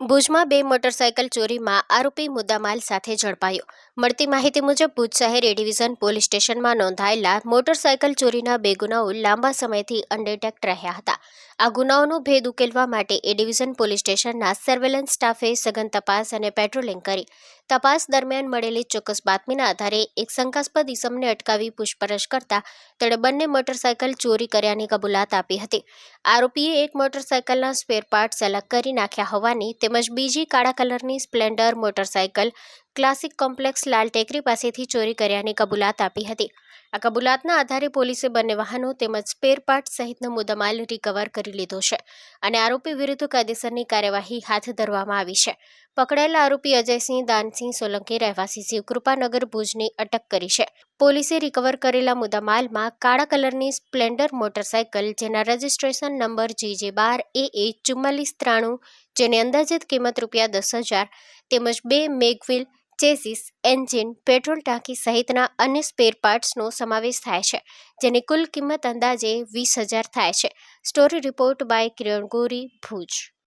ભુજમાં બે મોટરસાયકલ ચોરીમાં આરોપી મુદ્દામાલ સાથે ઝડપાયો. મળતી માહિતી મુજબ ભુજ શહેર એ ડિવિઝન પોલીસ સ્ટેશનમાં નોંધાયેલા મોટરસાયકલ ચોરીના બે ગુનાઓ લાંબા સમયથી અનડિટેક્ટ રહ્યા હતા. આ ગુનાઓનો ભેદ ઉકેલવા માટે એ ડિવિઝન પોલીસ સ્ટેશનના સર્વેલન્સ સ્ટાફે સઘન તપાસ અને પેટ્રોલિંગ કરી તપાસ દરમિયાન મળેલી ચોક્કસ બાતમીના આધારે એક શંકાસ્પદ ઇસમને અટકાવી પૂછપરછ કરતા તેણે બંને મોટરસાયકલ ચોરી કર્યાની કબૂલાત આપી હતી. આરોપીએ એક મોટરસાયકલના સ્પેર પાર્ટ્સ અલગ કરી નાખ્યા હોવાની તેમજ બીજી કાળા કલરની સ્પ્લેન્ડર મોટરસાયકલ ક્લાસિક કોમ્પ્લેક્સ લાલ ટેકરી પાસેથી ચોરી કર્યાની કબૂલાત આપી હતી. આ કબૂલાતના આધારે પોલીસે બંને વાહનો તેમજ સ્પેર પાર્ટ સહિતનો મુદ્દામાલ રિકવર કરી લીધો છે અને આરોપી વિરુદ્ધ કાયદેસરની કાર્યવાહી હાથ ધરવામાં આવી છે. પકડાયેલા આરોપી અજયસિંહ દાનસિંહ સોલંકી રહેવાસી શિવકૃપાનગર ભુજની અટક કરી છે. પોલીસે રિકવર કરેલા મુદ્દામાલમાં કાળા કલરની સ્પ્લેન્ડર મોટરસાયકલ જેના રજિસ્ટ્રેશન નંબર JJ12AA 4493 જેની અંદાજિત કિંમત ₹10,000 તેમજ બે મેગવિલ ચેસિસ, એન્જિન, પેટ્રોલ ટાંકી સહિતના અન્ય સ્પેર પાર્ટ્સનો સમાવેશ થાય છે, જેની કુલ કિંમત અંદાજે ₹20,000 થાય છે. Story report by Kiran Gori, Bhuj.